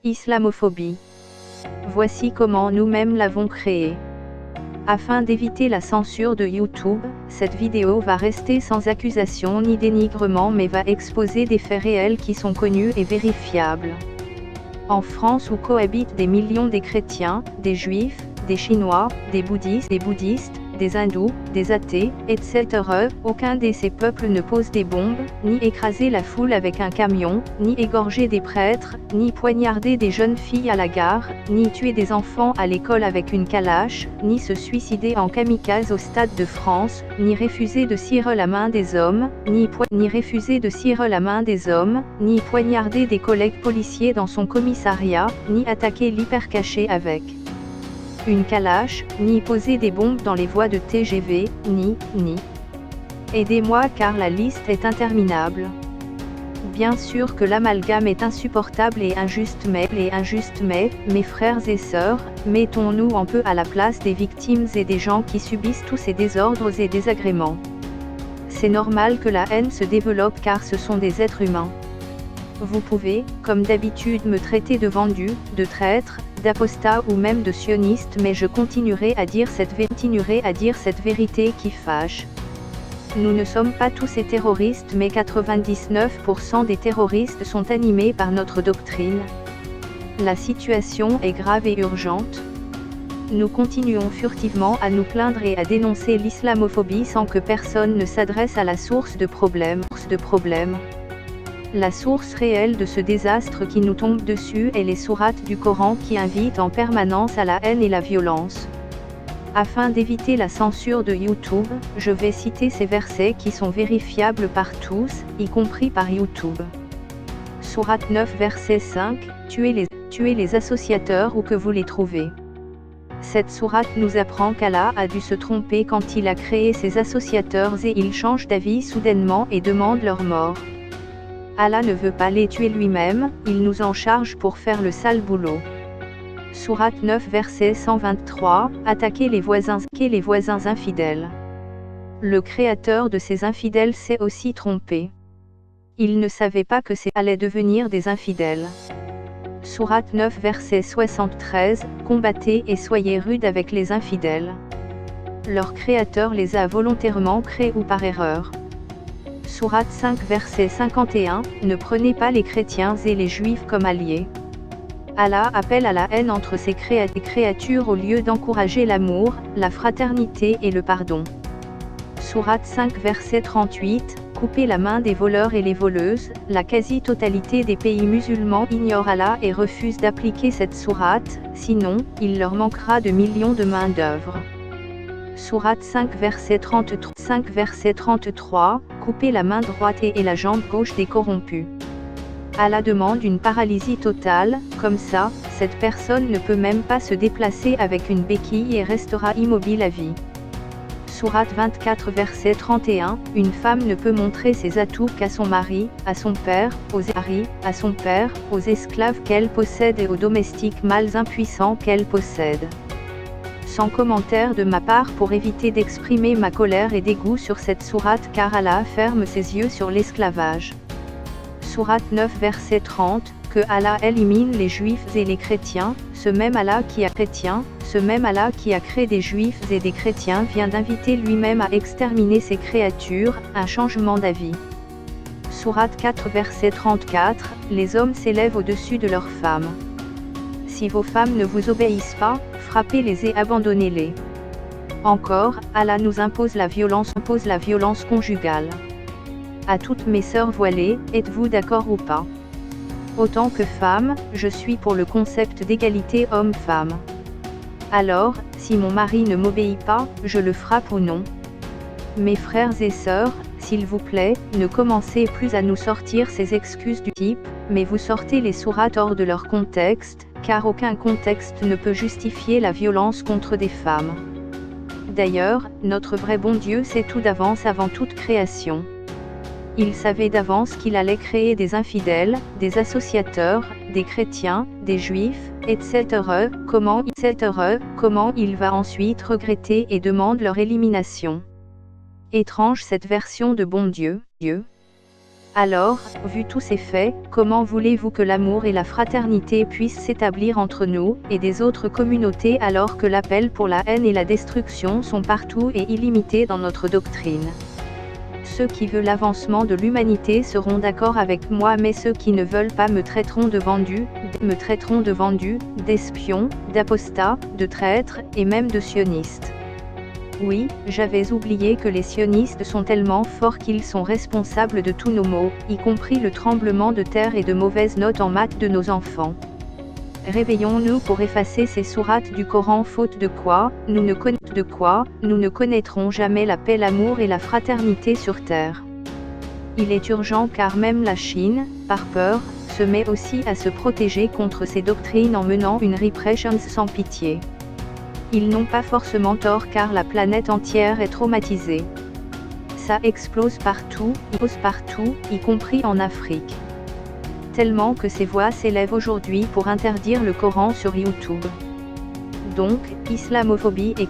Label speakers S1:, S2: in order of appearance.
S1: Islamophobie. Voici comment nous-mêmes l'avons créée. Afin d'éviter la censure de YouTube, cette vidéo va rester sans accusation ni dénigrement mais va exposer des faits réels qui sont connus et vérifiables. En France où cohabitent des millions des chrétiens, des juifs, des chinois, des bouddhistes, des hindous, des athées, etc. Aucun de ces peuples ne pose des bombes, ni écraser la foule avec un camion, ni égorger des prêtres, ni poignarder des jeunes filles à la gare, ni tuer des enfants à l'école avec une calache, ni se suicider en kamikaze au Stade de France, ni refuser de cirer la main des hommes, ni poignarder des collègues policiers dans son commissariat, ni attaquer l'hypercaché avec une calache, ni poser des bombes dans les voies de TGV, ni. Aidez-moi car la liste est interminable. Bien sûr que l'amalgame est insupportable et injuste mais, mes frères et sœurs, mettons-nous un peu à la place des victimes et des gens qui subissent tous ces désordres et désagréments. C'est normal que la haine se développe car ce sont des êtres humains. Vous pouvez, comme d'habitude, me traiter de vendu, de traître, d'apostat ou même de sioniste mais je continuerai à dire cette vérité qui fâche. Nous ne sommes pas tous des terroristes mais 99% des terroristes sont animés par notre doctrine. La situation est grave et urgente. Nous continuons furtivement à nous plaindre et à dénoncer l'islamophobie sans que personne ne s'adresse à la source de problème. La source réelle de ce désastre qui nous tombe dessus est les sourates du Coran qui invitent en permanence à la haine et la violence. Afin d'éviter la censure de YouTube, je vais citer ces versets qui sont vérifiables par tous, y compris par YouTube. Sourate 9 verset 5, tuez les associateurs où que vous les trouvez. Cette sourate nous apprend qu'Allah a dû se tromper quand il a créé ses associateurs et il change d'avis soudainement et demande leur mort. Allah ne veut pas les tuer lui-même, il nous en charge pour faire le sale boulot. Sourate 9 verset 123, attaquez les voisins infidèles. Le créateur de ces infidèles s'est aussi trompé. Il ne savait pas que ces allaient devenir des infidèles. Sourate 9 verset 73, combattez et soyez rudes avec les infidèles. Leur créateur les a volontairement créés ou par erreur. Sourate 5 verset 51, ne prenez pas les chrétiens et les juifs comme alliés. Allah appelle à la haine entre ces créatures au lieu d'encourager l'amour, la fraternité et le pardon. Sourate 5 verset 38, coupez la main des voleurs et les voleuses, la quasi-totalité des pays musulmans ignore Allah et refuse d'appliquer cette sourate, sinon, il leur manquera de millions de main d'œuvre. Sourate 5 verset 33, coupez la main droite et la jambe gauche des corrompus. Allah demande une paralysie totale, comme ça, cette personne ne peut même pas se déplacer avec une béquille et restera immobile à vie. Sourate 24 verset 31, une femme ne peut montrer ses atouts qu'à son mari, à son père, aux esclaves qu'elle possède et aux domestiques mâles impuissants qu'elle possède. Sans commentaire de ma part pour éviter d'exprimer ma colère et dégoût sur cette sourate car Allah ferme ses yeux sur l'esclavage. Sourate 9 verset 30, que Allah élimine les juifs et les chrétiens, ce même Allah qui a créé des juifs et des chrétiens vient d'inviter lui-même à exterminer ces créatures, un changement d'avis. Sourate 4 verset 34, les hommes s'élèvent au-dessus de leurs femmes. Si vos femmes ne vous obéissent pas, frappez-les et abandonnez-les. Encore, Allah nous impose la violence conjugale. À toutes mes sœurs voilées, êtes-vous d'accord ou pas? Autant que femme, je suis pour le concept d'égalité homme-femme. Alors, si mon mari ne m'obéit pas, je le frappe ou non? Mes frères et sœurs, s'il vous plaît, ne commencez plus à nous sortir ces excuses du type, mais vous sortez les sourates hors de leur contexte, car aucun contexte ne peut justifier la violence contre des femmes. D'ailleurs, notre vrai bon Dieu sait tout d'avance avant toute création. Il savait d'avance qu'il allait créer des infidèles, des associateurs, des chrétiens, des juifs, etc. Comment il va ensuite regretter et demande leur élimination. Étrange cette version de bon Dieu. Alors, vu tous ces faits, comment voulez-vous que l'amour et la fraternité puissent s'établir entre nous et des autres communautés alors que l'appel pour la haine et la destruction sont partout et illimités dans notre doctrine? Ceux qui veulent l'avancement de l'humanité seront d'accord avec moi, mais ceux qui ne veulent pas me traiteront de vendu, d'espion, d'apostat, de traître, et même de sioniste. Oui, j'avais oublié que les sionistes sont tellement forts qu'ils sont responsables de tous nos maux, y compris le tremblement de terre et de mauvaises notes en maths de nos enfants. Réveillons-nous pour effacer ces sourates du Coran, faute de quoi, nous ne connaîtrons jamais la paix, l'amour et la fraternité sur terre. Il est urgent car même la Chine, par peur, se met aussi à se protéger contre ces doctrines en menant une répression sans pitié. Ils n'ont pas forcément tort car la planète entière est traumatisée. Ça explose partout, y compris en Afrique. Tellement que ces voix s'élèvent aujourd'hui pour interdire le Coran sur YouTube. Donc, islamophobie et